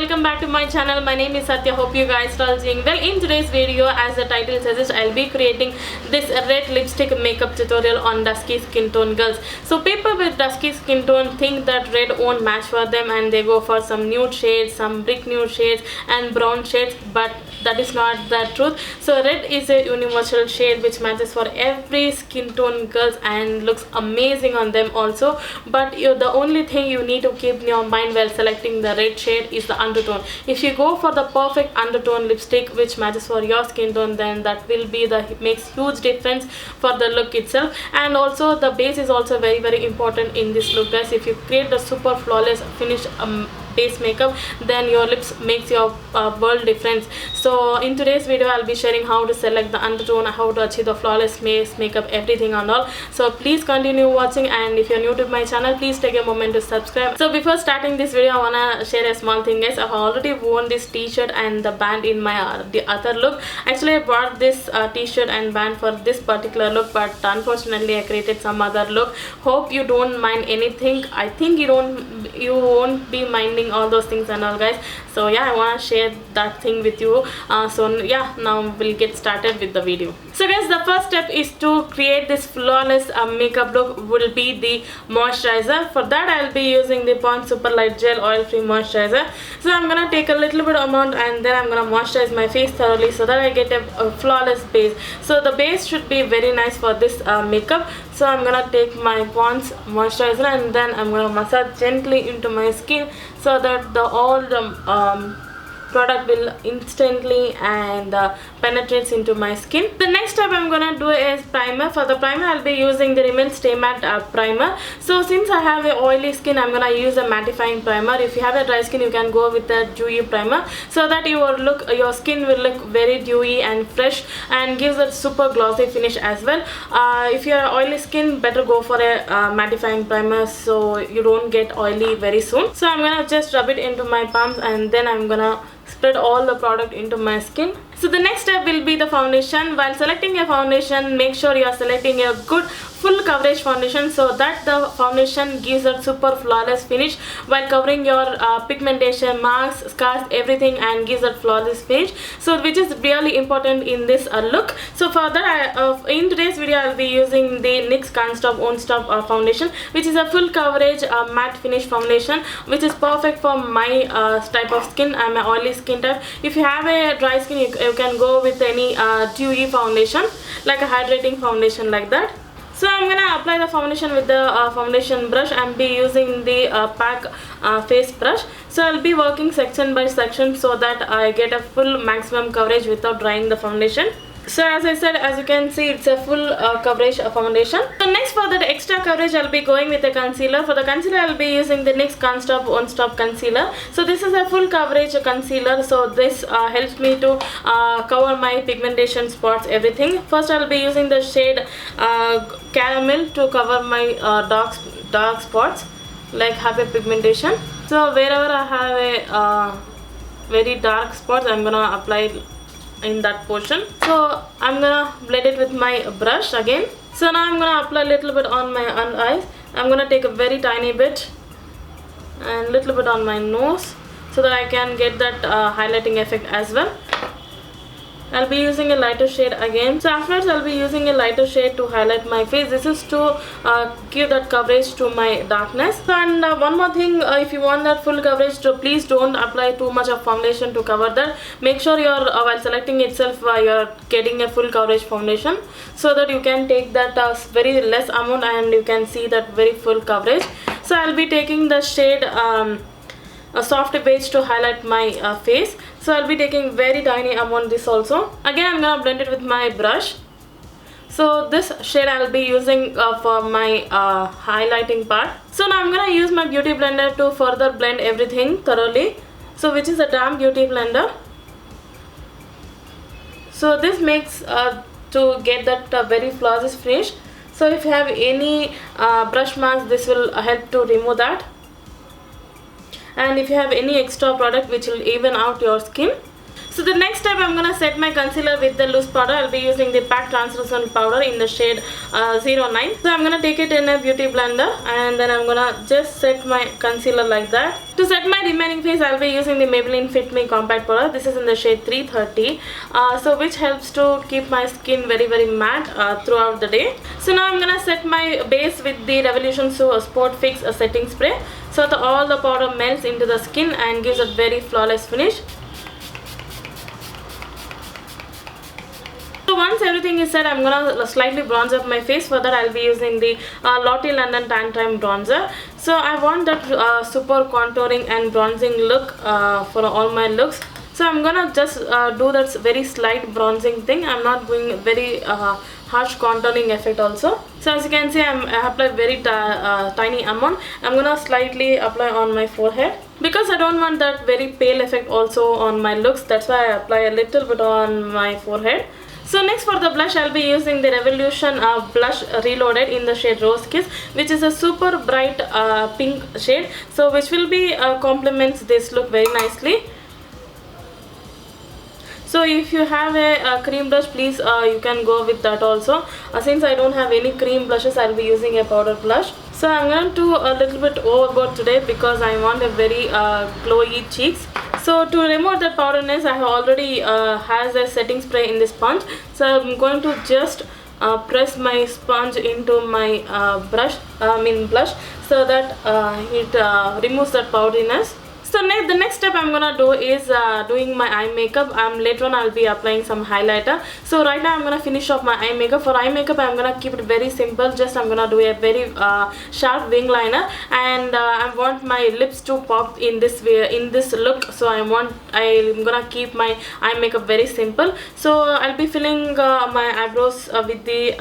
welcome back to my channel. My name is Sathya. Hope you guys are all doing well. In today's video, as the title suggests, I'll be creating this red lipstick makeup tutorial on Dusky Skin Tone Girls. So people with dusky skin tone think that red won't match for them and they go for some nude shades, some brick nude shades and brown shades, but that is not the truth. So red is a universal shade which matches for every skin tone girls and looks amazing on them also. But the only thing you need to keep in your mind while selecting the red shade is the undertone. If you go for the perfect undertone lipstick which matches for your skin tone, then that will be makes huge difference for the look itself. And also the base is also very important in this look, guys. If you create the super flawless finish base makeup, then your lips makes your world difference. So in today's video I'll be sharing how to select the undertone, how to achieve the flawless base makeup, everything and all. So please continue watching, and if you're new to my channel, please take a moment to subscribe. So before starting this video, I wanna share a small thing, guys. I've already worn this t-shirt and the band in my the other look. Actually I bought this t-shirt and band for this particular look, but unfortunately I created some other look. Hope you don't mind anything. I think you won't be minding all those things and all, guys. So yeah, I want to share that thing with you. So yeah, now we'll get started with the video. So guys, the first step is to create this flawless makeup look will be the moisturizer. For that I'll be using the Pond's Super Light Gel Oil Free Moisturizer. So I'm gonna take a little bit amount and then I'm gonna moisturize my face thoroughly so that I get a flawless base. So the base should be very nice for this makeup. So I'm gonna take my Pond's moisturizer and then I'm gonna massage gently into my skin so that all the product will instantly and penetrates into my skin. The next step I'm gonna do is primer. For the primer I'll be using the Rimmel Stay Matte primer. So since I have a oily skin, I'm gonna use a mattifying primer. If you have a dry skin, you can go with the dewy primer so that your skin will look very dewy and fresh and gives a super glossy finish as well. If you have oily skin, better go for a mattifying primer so you don't get oily very soon. So I'm gonna just rub it into my palms and then I'm gonna spread all the product into my skin. So the next step will be the foundation. While selecting a foundation, make sure you are selecting a good full coverage foundation so that the foundation gives a super flawless finish while covering your pigmentation, marks, scars, everything, and gives a flawless finish. So which is really important in this look. So for that, in today's video I'll be using the NYX Can't Stop Won't Stop foundation, which is a full coverage matte finish foundation which is perfect for my type of skin. I'm an oily skin type. If you have a dry skin, you can go with any dewy foundation, like a hydrating foundation like that. So I'm gonna apply the foundation with the foundation brush. I'm be using the PAC face brush. So I'll be working section by section so that I get a full maximum coverage without drying the foundation. So as I said, as you can see, it's a full coverage foundation. So next, for that extra coverage, I'll be going with a concealer. For the concealer, I'll be using the NYX Can't Stop Won't Stop concealer. So this is a full coverage concealer. So this helps me to cover my pigmentation spots, everything. First, I'll be using the shade Caramel to cover my dark spots, like hyperpigmentation. So wherever I have a very dark spots, I'm gonna apply in that portion. So I'm gonna blend it with my brush again. So now I'm gonna apply a little bit on my eyes. I'm gonna take a very tiny bit and little bit on my nose so that I can get that highlighting effect as well. I'll be using a lighter shade again. So afterwards I'll be using a lighter shade to highlight my face. This is to give that coverage to my darkness. And one more thing, if you want that full coverage, please don't apply too much of foundation to cover that. Make sure you're while selecting itself you're getting a full coverage foundation so that you can take that very less amount and you can see that very full coverage. So I'll be taking the shade a soft beige to highlight my face. So I'll be taking very tiny amount this also. Again I'm gonna blend it with my brush. So this shade I'll be using for my highlighting part. So now I'm gonna use my beauty blender to further blend everything thoroughly. So which is a damp beauty blender. So this makes to get that very flawless finish. So if you have any brush marks, this will help to remove that. And if you have any extra product which will even out your skin. So the next step, I'm gonna set my concealer with the loose powder. I'll be using the PAC Translucent Powder in the shade 09. So I'm gonna take it in a beauty blender and then I'm gonna just set my concealer like that. To set my remaining face, I'll be using the Maybelline Fit Me Compact Powder. This is in the shade 330, so which helps to keep my skin very matte throughout the day. So now I'm gonna set my base with the Revolution Sport Fix setting spray, so that all the powder melts into the skin and gives a very flawless finish. So once everything is set, I'm gonna slightly bronze up my face. For that, I'll be using the Lottie London Tan Time Bronzer. So I want that super contouring and bronzing look for all my looks. So I'm gonna just do that very slight bronzing thing. I'm not doing very harsh contouring effect also. So as you can see, I applied very tiny amount. I'm gonna slightly apply on my forehead because I don't want that very pale effect also on my looks. That's why I apply a little bit on my forehead. So next for the blush, I'll be using the Revolution blush Reloaded in the shade Rose Kiss, which is a super bright pink shade, so which will be complements this look very nicely. So if you have a cream blush, please you can go with that also. Since I don't have any cream blushes, I'll be using a powder blush. So I'm going to do a little bit overboard today because I want a very glowy cheeks. So to remove that powderness, I have already has a setting spray in this sponge. So I'm going to just press my sponge into my blush, so that it removes that powderiness. So the next step I'm gonna do is doing my eye makeup. Later on I'll be applying some highlighter. So right now I'm gonna finish off my eye makeup. For eye makeup, I'm gonna keep it very simple. Just I'm gonna do a very sharp wing liner, and I want my lips to pop in this way, in this look. So I'm gonna keep my eye makeup very simple. So I'll be filling my eyebrows with the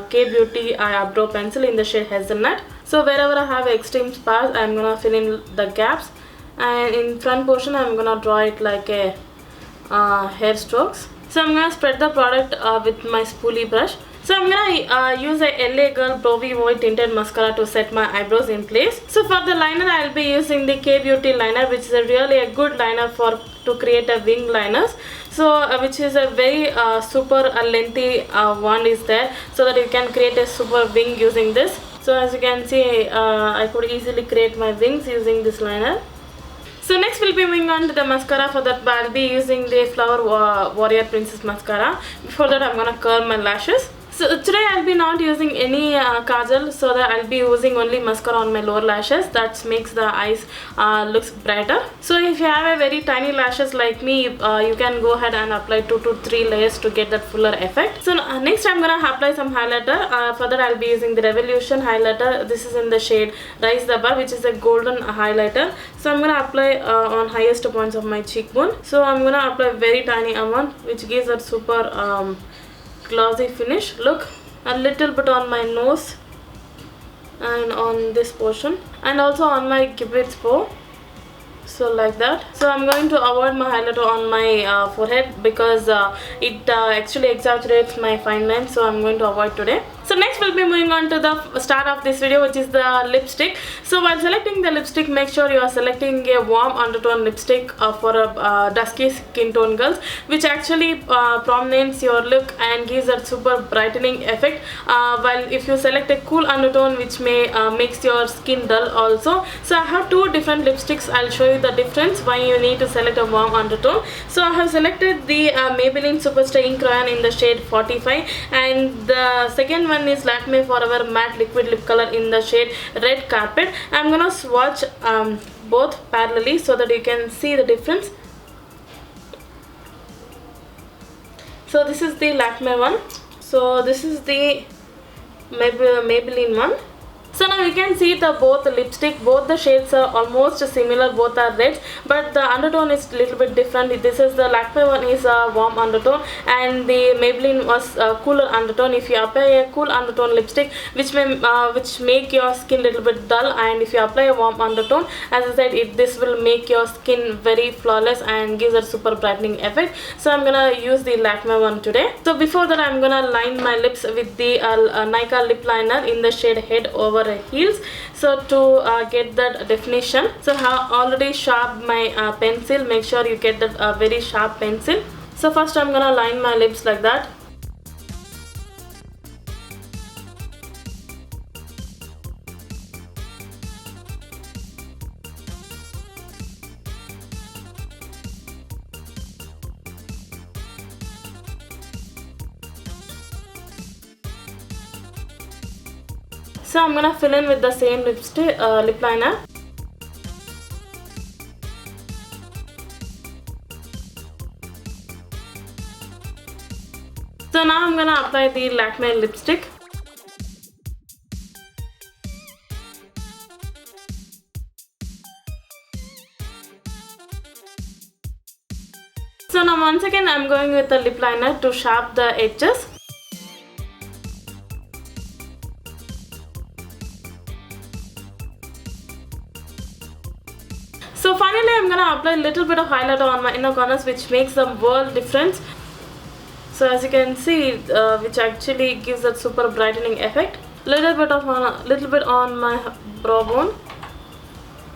K Beauty eyebrow pencil in the shade Hazelnut. So wherever I have extreme scars, I'm gonna fill in the gaps. And in front portion, I'm gonna draw it like a hair strokes. So I'm gonna spread the product with my spoolie brush. So I'm gonna use a LA Girl Browy Void Tinted Mascara to set my eyebrows in place. So for the liner, I'll be using the K Beauty liner, which is really a good liner to create a wing liners. So which is a very super lengthy one is there, so that you can create a super wing using this. So as you can see, I could easily create my wings using this liner. So next we'll be moving on to the mascara. For that, I'll be using the Flower Warrior Princess Mascara. Before that, I'm gonna curl my lashes. So today I'll be not using any kajal, so that I'll be using only mascara on my lower lashes. That makes the eyes looks brighter. So if you have a very tiny lashes like me, you can go ahead and apply 2 to 3 layers to get that fuller effect. So next I'm gonna apply some highlighter. For that, I'll be using the Revolution highlighter. This is in the shade Rise the Bar, which is a golden highlighter. So I'm gonna apply on highest points of my cheekbone. So I'm gonna apply very tiny amount, which gives that super glossy finish look. A little bit on my nose and on this portion, and also on my cupid's bow. So like that. So I'm going to avoid my highlighter on my forehead because it actually exaggerates my fine lines, so I'm going to avoid today. So next we'll be moving on to the start of this video, which is the lipstick. So while selecting the lipstick, make sure you are selecting a warm undertone lipstick for a Dusky Skin Tone Girls, which actually prominents your look and gives that super brightening effect. While if you select a cool undertone, which may makes your skin dull also. So I have 2 different lipsticks. I'll show you the difference why you need to select a warm undertone. So I have selected the Maybelline Superstar Ink Crayon in the shade 45, and the second one is Lakme Forever Matte Liquid Lip Color in the shade Red Carpet. I'm gonna swatch both parallelly so that you can see the difference. So this is the Lakme one. So this is the Maybelline one. So now you can see both the lipstick, both the shades are almost similar, both are red, but the undertone is a little bit different. This is the Lakme one is a warm undertone, and the Maybelline was a cooler undertone. If you apply a cool undertone lipstick, which make your skin a little bit dull, and if you apply a warm undertone, as I said, this will make your skin very flawless and gives a super brightening effect. So I'm gonna use the Lakme one today. So before that, I'm gonna line my lips with the Nykaa lip liner in the shade Head Over heels, so to get that definition. So I have already sharpened my pencil. Make sure you get that very sharp pencil. So first I'm gonna line my lips like that. So I'm gonna fill in with the same lip liner. So now I'm gonna apply the Lakme lipstick. So now once again I'm going with the lip liner to sharpen the edges. So finally I'm gonna apply a little bit of highlighter on my inner corners, which makes the world difference. So as you can see, which actually gives that super brightening effect. Little bit on my brow bone.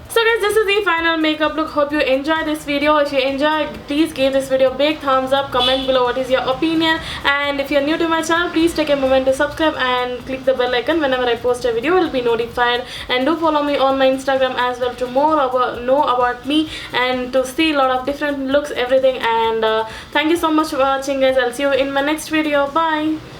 So guys, this is the final makeup look. Hope you enjoyed this video. If you enjoyed, please give this video a big thumbs up. Comment below what is your opinion. And if you're new to my channel, please take a moment to subscribe and click the bell icon. Whenever I post a video, you will be notified. And do follow me on my Instagram as well to know about me and to see a lot of different looks, everything. And thank you so much for watching, guys. I'll see you in my next video. Bye.